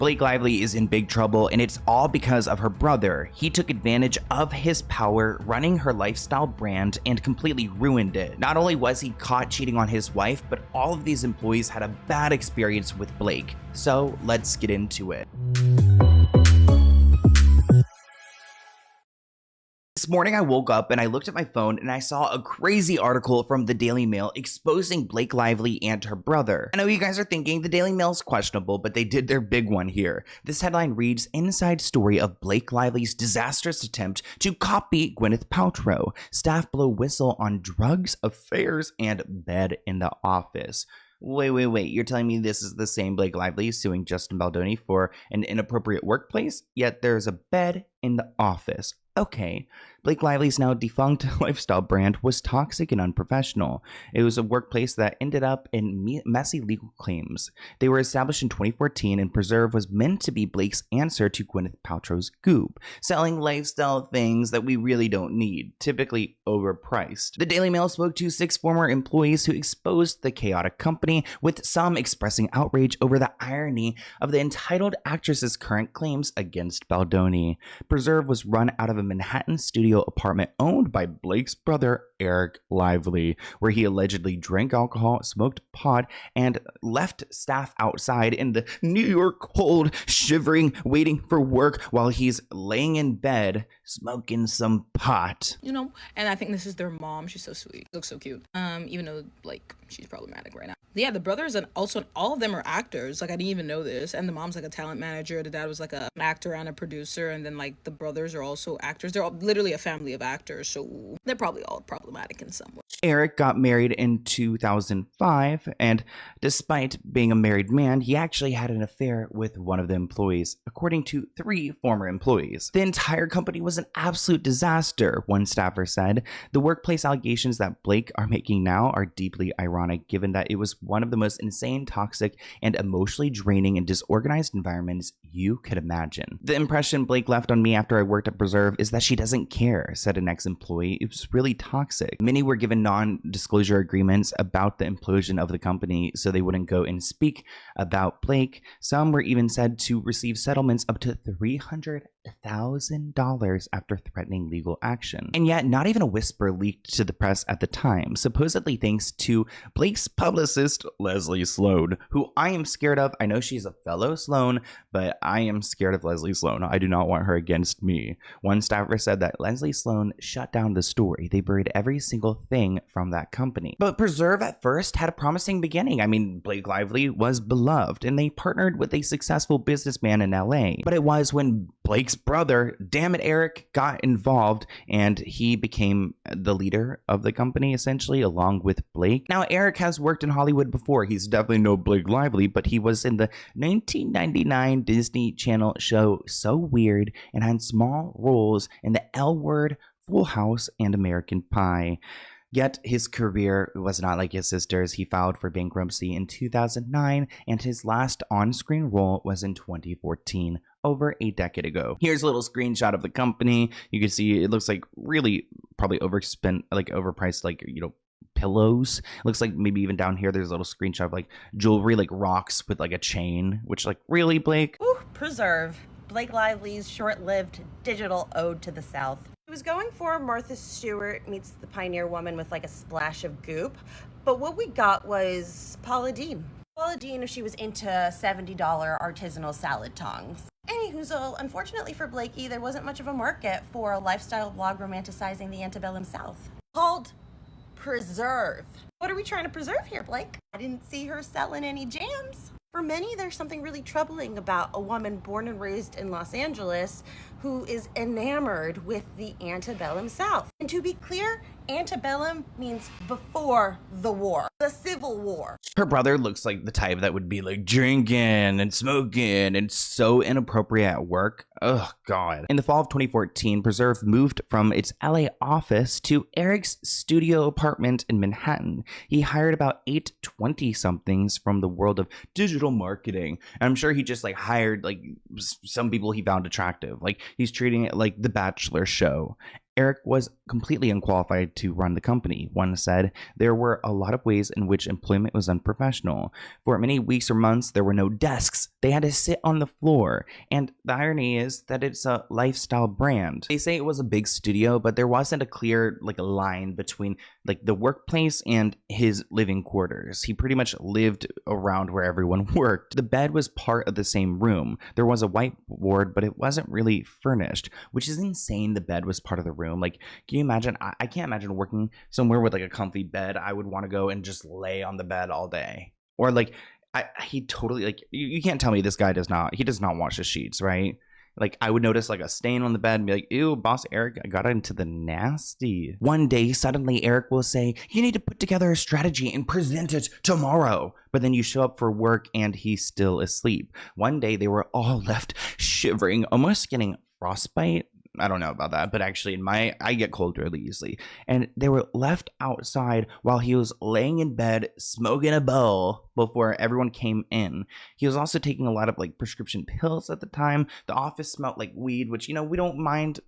Blake Lively is in big trouble, and it's all because of her brother. He took advantage of his power running her lifestyle brand and completely ruined it. Not only was he caught cheating on his wife, but all of these employees had a bad experience with Blake. So let's get into it. This morning I woke up and I looked at my phone and I saw a crazy article from the Daily Mail exposing Blake Lively and her brother. I know you guys are thinking the Daily Mail's questionable, but they did their big one here. This headline reads, "Inside story of Blake Lively's disastrous attempt to copy Gwyneth Paltrow. Staff blow whistle on drugs, affairs, and bed in the office." Wait. You're telling me this is the same Blake Lively suing Justin Baldoni for an inappropriate workplace? Yet there's a bed in the office. Okay. Blake Lively's now defunct lifestyle brand was toxic and unprofessional. It was a workplace that ended up in messy legal claims. They were established in 2014, and Preserve was meant to be Blake's answer to Gwyneth Paltrow's Goop, selling lifestyle things that we really don't need, typically overpriced. The Daily Mail spoke to 6 former employees who exposed the chaotic company, with some expressing outrage over the irony of the entitled actress's current claims against Baldoni. Preserve was run out of a Manhattan studio apartment owned by Blake's brother, Eric Lively, where he allegedly drank alcohol, smoked pot, and left staff outside in the New York cold, shivering, waiting for work while he's laying in bed smoking some pot. You know, and I think this is their mom. She's so sweet. Looks so cute. Even though, like, she's problematic right now. Yeah, the brothers and also all of them are actors. Like, I didn't even know this. And the mom's like a talent manager. The dad was like an actor and a producer. And then, like, the brothers are also actors. They're all literally a family of actors. So they're probably all problematic in some way. Eric got married in 2005, and despite being a married man, he actually had an affair with one of the employees, according to 3 former employees. The entire company was an absolute disaster, one staffer said. The workplace allegations that Blake are making now are deeply ironic, given that it was one of the most insane, toxic, and emotionally draining and disorganized environments you could imagine. The impression Blake left on me after I worked at Preserve is that she doesn't care, said an ex-employee. It was really toxic. Many were given non-disclosure agreements about the implosion of the company so they wouldn't go and speak about Blake. Some were even said to receive settlements up to $300,000 after threatening legal action. And yet, not even a whisper leaked to the press at the time, supposedly thanks to Blake's publicist, Leslie Sloan, who I am scared of. I know she's a fellow Sloan, but I am scared of Leslie Sloan. I do not want her against me. One staffer said that Leslie Sloan shut down the story. They buried every single thing from that company. But Preserve at first had a promising beginning. I mean, Blake Lively was beloved, and they partnered with a successful businessman in LA. But it was when Blake's brother, damn it, Eric, got involved, and he became the leader of the company, essentially, along with Blake. Now, Eric has worked in Hollywood before. He's definitely no Blake Lively, but he was in the 1999 Disney Channel show So Weird and had small roles in the L Word, Full House, and American Pie. Yet his career was not like his sister's. He filed for bankruptcy in 2009, and his last on-screen role was in 2014, over a decade ago. Here's a little screenshot of the company. You can see it looks like really probably overpriced, like, you know, pillows. It looks like maybe even down here there's a little screenshot of like jewelry, like rocks with like a chain, which, like, really, Blake? Ooh, Preserve. Blake Lively's short-lived digital ode to the South. He was going for Martha Stewart meets the Pioneer Woman with like a splash of goop, but what we got was Paula Deen. Paula Deen, if she was into $70 artisanal salad tongs. Anywho, unfortunately for Blakey, there wasn't much of a market for a lifestyle blog romanticizing the antebellum South. Called Preserve. What are we trying to preserve here, Blake? I didn't see her selling any jams. For many, there's something really troubling about a woman born and raised in Los Angeles who is enamored with the antebellum South. And to be clear, antebellum means before the war, the Civil War. Her brother looks like the type that would be like drinking and smoking and so inappropriate at work. Oh, God. In the fall of 2014, Preserve moved from its LA office to Eric's studio apartment in Manhattan. He hired about 8 20-somethings from the world of digital marketing. And I'm sure he just like hired like some people he found attractive. Like he's treating it like the Bachelor show. Eric was completely unqualified to run the company. One said there were a lot of ways in which employment was unprofessional. For many weeks or months, there were no desks. They had to sit on the floor. And the irony is that it's a lifestyle brand. They say it was a big studio, but there wasn't a clear line between the workplace and his living quarters. He pretty much lived around where everyone worked. The bed was part of the same room. There was a whiteboard, but it wasn't really furnished, which is insane. The bed was part of the room. Can you imagine? I can't imagine working somewhere with a comfy bed. I would want to go and just lay on the bed all day. Or he totally you can't tell me this guy does not wash his sheets, right? I would notice a stain on the bed and be like, ew, boss Eric, I got into the nasty. One day, suddenly Eric will say, you need to put together a strategy and present it tomorrow. But then you show up for work and he's still asleep. One day they were all left shivering, almost getting frostbite. I don't know about that, but actually I get cold really easily. And they were left outside while he was laying in bed smoking a bowl before everyone came in. He was also taking a lot of prescription pills at the time. The office smelled like weed, which we don't mind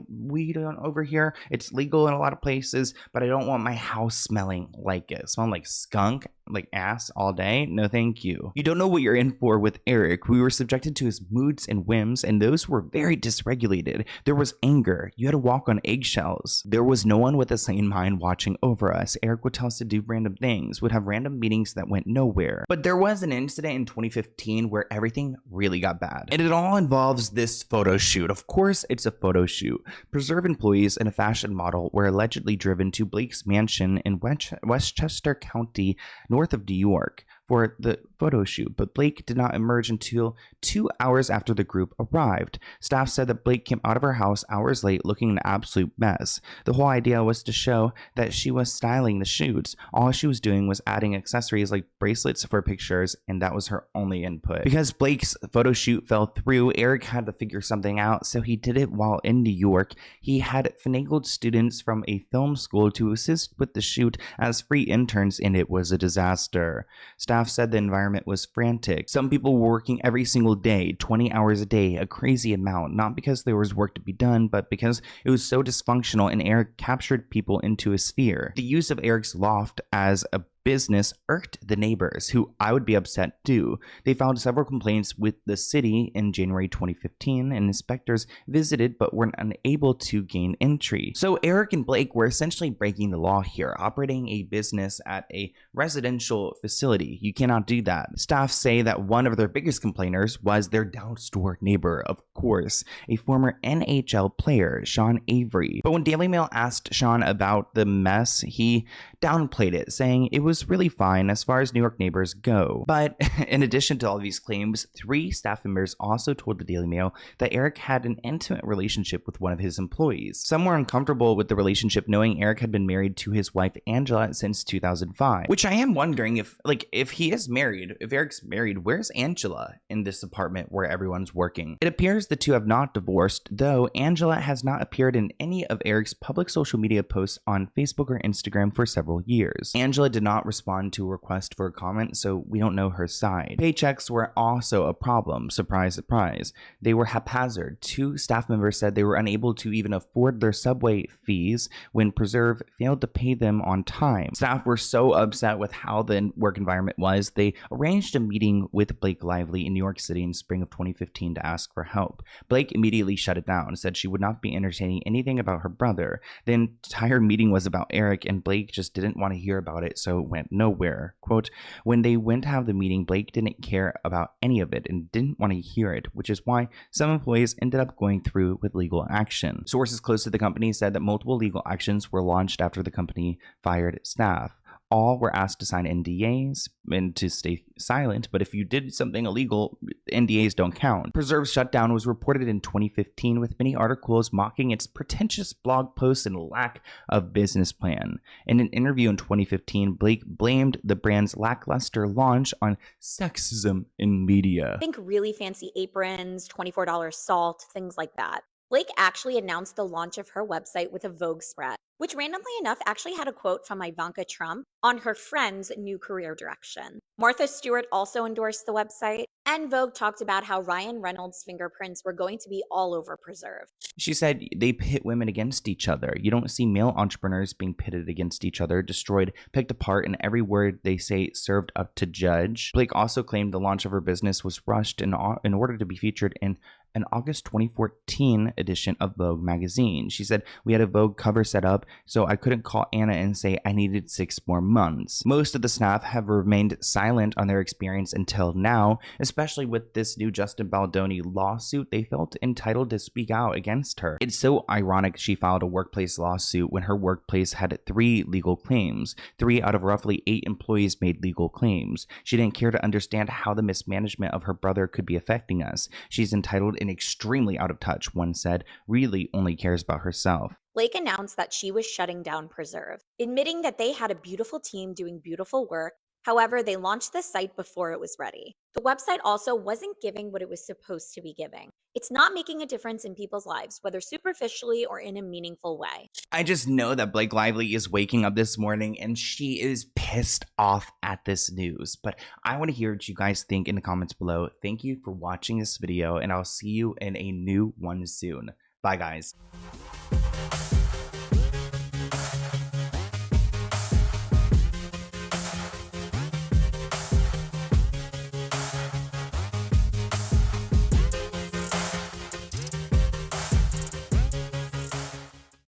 weed over here. It's legal in a lot of places, but I don't want my house smelling like it. Smelling like skunk, like ass all day. No, thank you. You don't know what you're in for with Eric. We were subjected to his moods and whims, and those were very dysregulated. There was anger. You had to walk on eggshells. There was no one with a sane mind watching over us. Eric would tell us to do random things, would have random meetings that went nowhere. But there was an incident in 2015 where everything really got bad. And it all involves this photo shoot. Of course, it's a photo shoot. Preserve employees and a fashion model were allegedly driven to Blake's mansion in Westchester County, north of New York, for the photo shoot, but Blake did not emerge until 2 hours after the group arrived. Staff said that Blake came out of her house hours late looking an absolute mess. The whole idea was to show that she was styling the shoots. All she was doing was adding accessories like bracelets for pictures, and that was her only input. Because Blake's photo shoot fell through, Eric had to figure something out, so he did it while in New York. He had finagled students from a film school to assist with the shoot as free interns, and it was a disaster. Staff said the environment was frantic. Some people were working every single day, 20 hours a day, a crazy amount, not because there was work to be done, but because it was so dysfunctional and Eric captured people into his sphere. The use of Eric's loft as a business irked the neighbors, who I would be upset too. They filed several complaints with the city in January 2015, and inspectors visited but were unable to gain entry. So Eric and Blake were essentially breaking the law here, operating a business at a residential facility. You cannot do that. Staff say that one of their biggest complainers was their down-store neighbor, of course, a former NHL player, Sean Avery. But when Daily Mail asked Sean about the mess, he downplayed it, saying it was really fine as far as New York neighbors go. But in addition to all of these claims, 3 staff members also told the Daily Mail that Eric had an intimate relationship with one of his employees. Some were uncomfortable with the relationship, knowing Eric had been married to his wife Angela since 2005. Which I am wondering if he is married, if Eric's married, where's Angela in this apartment where everyone's working? It appears the two have not divorced, though Angela has not appeared in any of Eric's public social media posts on Facebook or Instagram for several years. Angela did not respond to a request for a comment, so we don't know her side. Paychecks were also a problem. Surprise, surprise. They were haphazard. 2 staff members said they were unable to even afford their subway fees when Preserve failed to pay them on time. Staff were so upset with how the work environment was, they arranged a meeting with Blake Lively in New York City in spring of 2015 to ask for help. Blake immediately shut it down, said she would not be entertaining anything about her brother. The entire meeting was about Eric, and Blake just didn't want to hear about it, so it went nowhere. Quote, when they went to have the meeting, Blake didn't care about any of it and didn't want to hear it, which is why some employees ended up going through with legal action. Sources close to the company said that multiple legal actions were launched after the company fired staff. All were asked to sign NDAs and to stay silent, but if you did something illegal, NDAs don't count. Preserve's shutdown was reported in 2015 with many articles mocking its pretentious blog posts and lack of business plan. In an interview in 2015, Blake blamed the brand's lackluster launch on sexism in media. Think really fancy aprons, $24 salt, things like that. Blake actually announced the launch of her website with a Vogue spread, which randomly enough actually had a quote from Ivanka Trump on her friend's new career direction. Martha Stewart also endorsed the website, And Vogue talked about how Ryan Reynolds' fingerprints were going to be all over Preserve. She said they pit women against each other. You don't see male entrepreneurs being pitted against each other, destroyed, picked apart, and every word they say served up to judge. Blake also claimed the launch of her business was rushed in order to be featured in an August 2014 edition of Vogue magazine. She said, "We had a Vogue cover set up, so I couldn't call Anna and say I needed 6 more months." Most of the staff have remained silent on their experience until now, especially with this new Justin Baldoni lawsuit. They felt entitled to speak out against her. It's so ironic she filed a workplace lawsuit when her workplace had 3 legal claims. 3 out of roughly 8 employees made legal claims. She didn't care to understand how the mismanagement of her brother could be affecting us. She's entitled and extremely out of touch, one said, really only cares about herself. Blake announced that she was shutting down Preserve, admitting that they had a beautiful team doing beautiful work. However, they launched the site before it was ready. The website also wasn't giving what it was supposed to be giving. It's not making a difference in people's lives, whether superficially or in a meaningful way. I just know that Blake Lively is waking up this morning and she is pissed off at this news. But I want to hear what you guys think in the comments below. Thank you for watching this video, and I'll see you in a new one soon. Bye, guys.